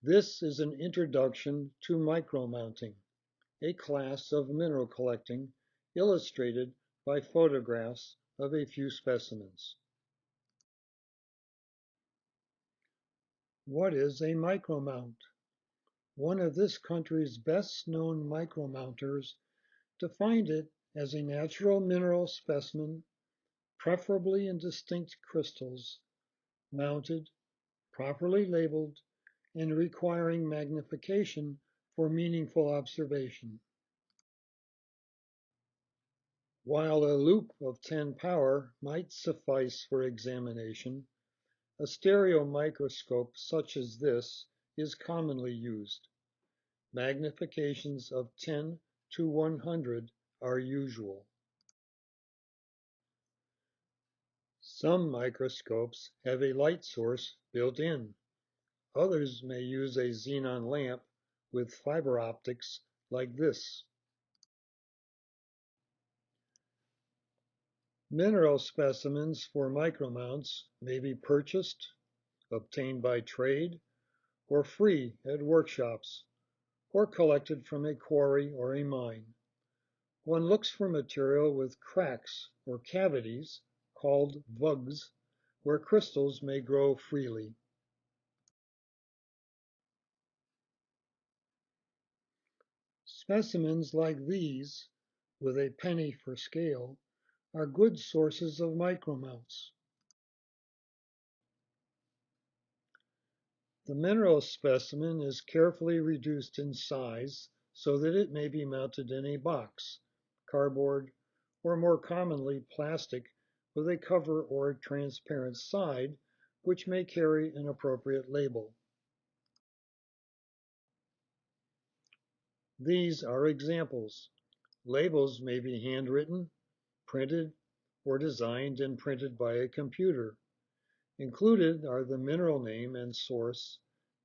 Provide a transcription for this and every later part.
This is an introduction to micromounting, a class of mineral collecting illustrated by photographs of a few specimens. What is a micromount? One of this country's best known micromounters defined it as a natural mineral specimen, preferably in distinct crystals, mounted, properly labeled, and requiring magnification for meaningful observation. While a loupe of 10 power might suffice for examination, a stereo microscope such as this is commonly used. Magnifications of 10 to 100 are usual. Some microscopes have a light source built in. Others may use a xenon lamp with fiber optics like this. Mineral specimens for micromounts may be purchased, obtained by trade, or free at workshops, or collected from a quarry or a mine. One looks for material with cracks or cavities, called vugs, where crystals may grow freely. Specimens like these, with a penny for scale, are good sources of micromounts. The mineral specimen is carefully reduced in size so that it may be mounted in a box, cardboard, or more commonly plastic with a cover or transparent side, which may carry an appropriate label. These are examples. Labels may be handwritten, printed, or designed and printed by a computer. Included are the mineral name and source,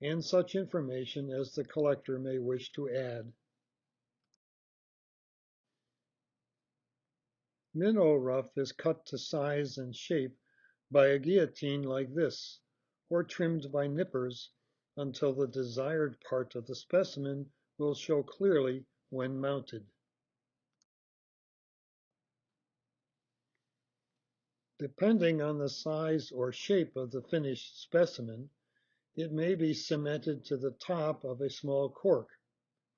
and such information as the collector may wish to add. Mineral rough is cut to size and shape by a guillotine like this, or trimmed by nippers until the desired part of the specimen will show clearly when mounted. Depending on the size or shape of the finished specimen, it may be cemented to the top of a small cork,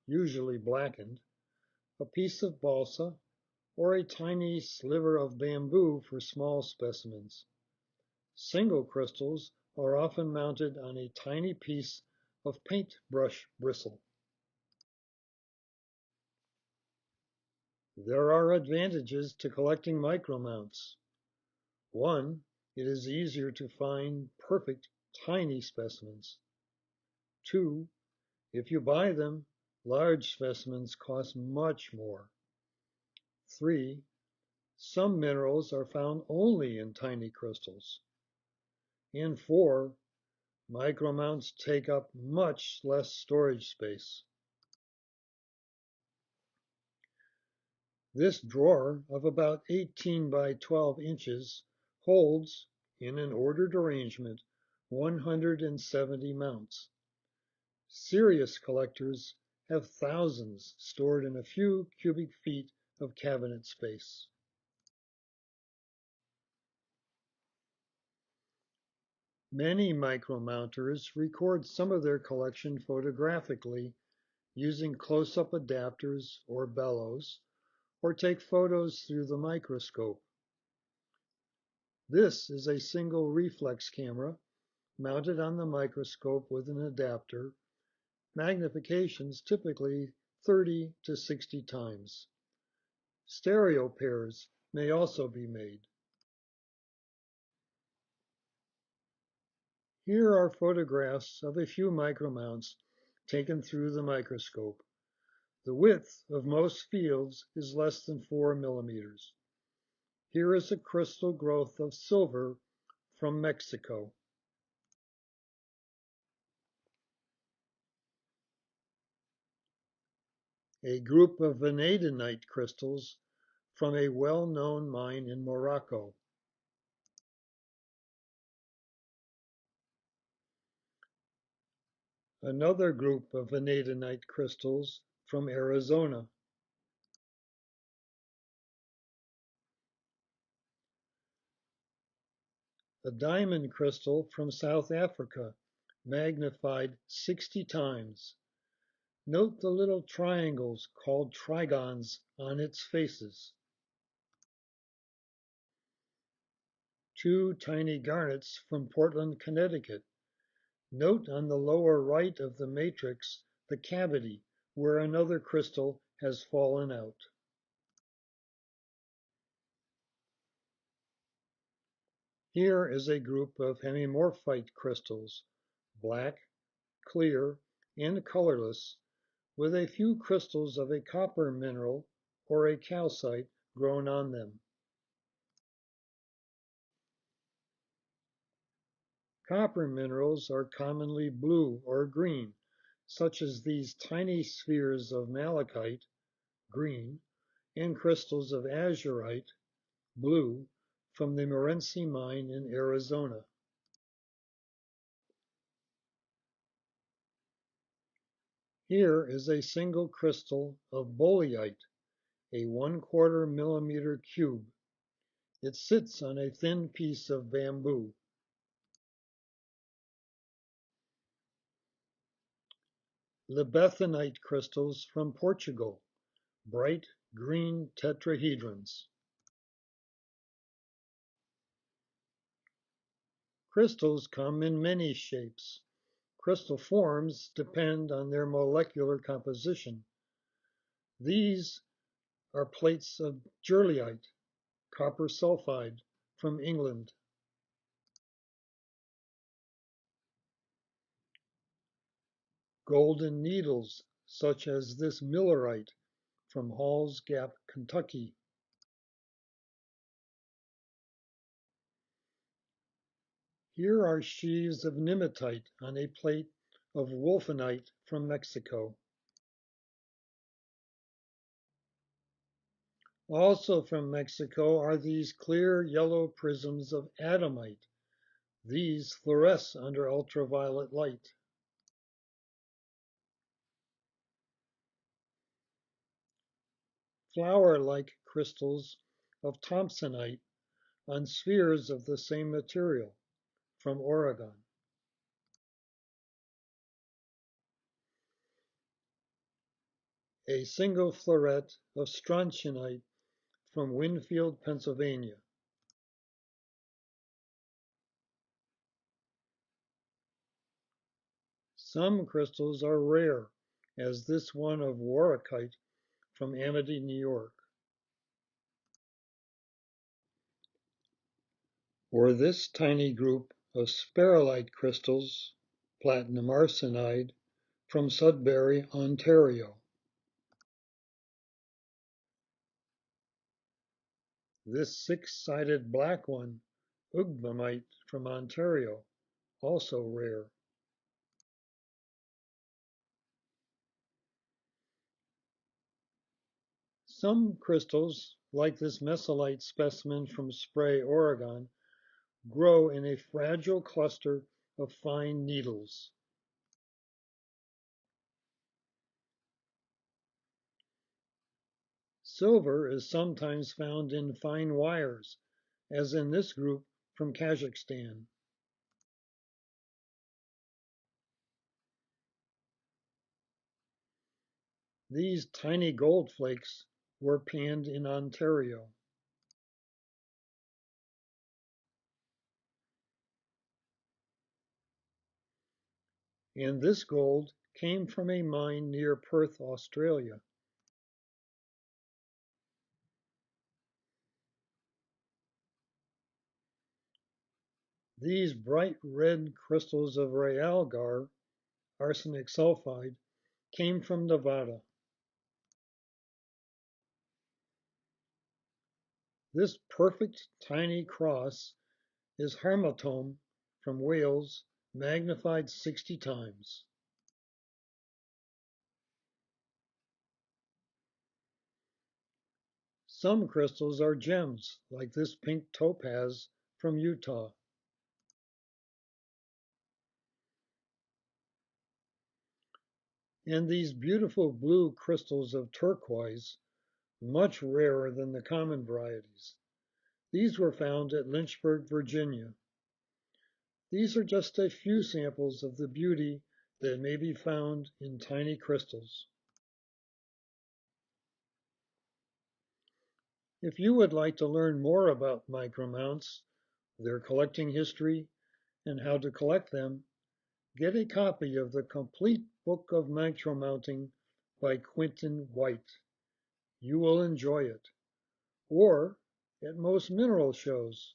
usually blackened, a piece of balsa, or a tiny sliver of bamboo for small specimens. Single crystals are often mounted on a tiny piece of paintbrush bristle. There are advantages to collecting micromounts. One, it is easier to find perfect tiny specimens. Two, if you buy them, large specimens cost much more. Three, some minerals are found only in tiny crystals. And four, micromounts take up much less storage space. This drawer of about 18 by 12 inches holds, in an ordered arrangement, 170 mounts. Serious collectors have thousands stored in a few cubic feet of cabinet space. Many micromounters record some of their collection photographically using close-up adapters or bellows, or take photos through the microscope. This is a single reflex camera mounted on the microscope with an adapter, magnifications typically 30 to 60 times. Stereo pairs may also be made. Here are photographs of a few micromounts taken through the microscope. The width of most fields is less than 4 millimeters. Here is a crystal growth of silver from Mexico. A group of Vanadinite crystals from a well-known mine in Morocco. Another group of vanadinite crystals from Arizona. A diamond crystal from South Africa, magnified 60 times. Note the little triangles called trigons on its faces. Two tiny garnets from Portland, Connecticut. Note on the lower right of the matrix the cavity where another crystal has fallen out. Here is a group of hemimorphite crystals, black, clear, and colorless, with a few crystals of a copper mineral or a calcite grown on them. Copper minerals are commonly blue or green, such as these tiny spheres of malachite, green, and crystals of azurite, blue, from the Morenci mine in Arizona. Here is a single crystal of boleite, a 1/4 millimeter cube. It sits on a thin piece of bamboo. Libethenite crystals from Portugal, bright green tetrahedrons. Crystals come in many shapes. Crystal forms depend on their molecular composition. These are plates of Jurleite, copper sulfide, from England. Golden needles, such as this Millerite from Hall's Gap, Kentucky. Here are sheaves of Mimetite on a plate of Wulfenite from Mexico. Also from Mexico are these clear yellow prisms of Adamite. These fluoresce under ultraviolet light. Flower-like crystals of Thompsonite on spheres of the same material from Oregon. A single floret of Strontianite from Winfield, Pennsylvania. Some crystals are rare, as this one of Warwickite from Amity, New York. Or this tiny group of spherulite crystals, platinum arsenide, from Sudbury, Ontario. This six-sided black one, Ugmamite from Ontario, also rare. Some crystals, like this Mesolite specimen from Spray, Oregon, grow in a fragile cluster of fine needles. Silver is sometimes found in fine wires, as in this group from Kazakhstan. These tiny gold flakes were panned in Ontario. And this gold came from a mine near Perth, Australia. These bright red crystals of realgar, arsenic sulfide, came from Nevada. This perfect tiny cross is harmatome from Wales, magnified 60 times. Some crystals are gems, like this pink topaz from Utah. And these beautiful blue crystals of turquoise, much rarer than the common varieties. These were found at Lynchburg, Virginia. These are just a few samples of the beauty that may be found in tiny crystals. If you would like to learn more about micromounts, their collecting history, and how to collect them, get a copy of the Complete Book of Micromounting by Quentin White. You will enjoy it. Or, at most mineral shows,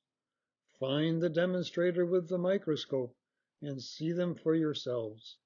find the demonstrator with the microscope and see them for yourselves.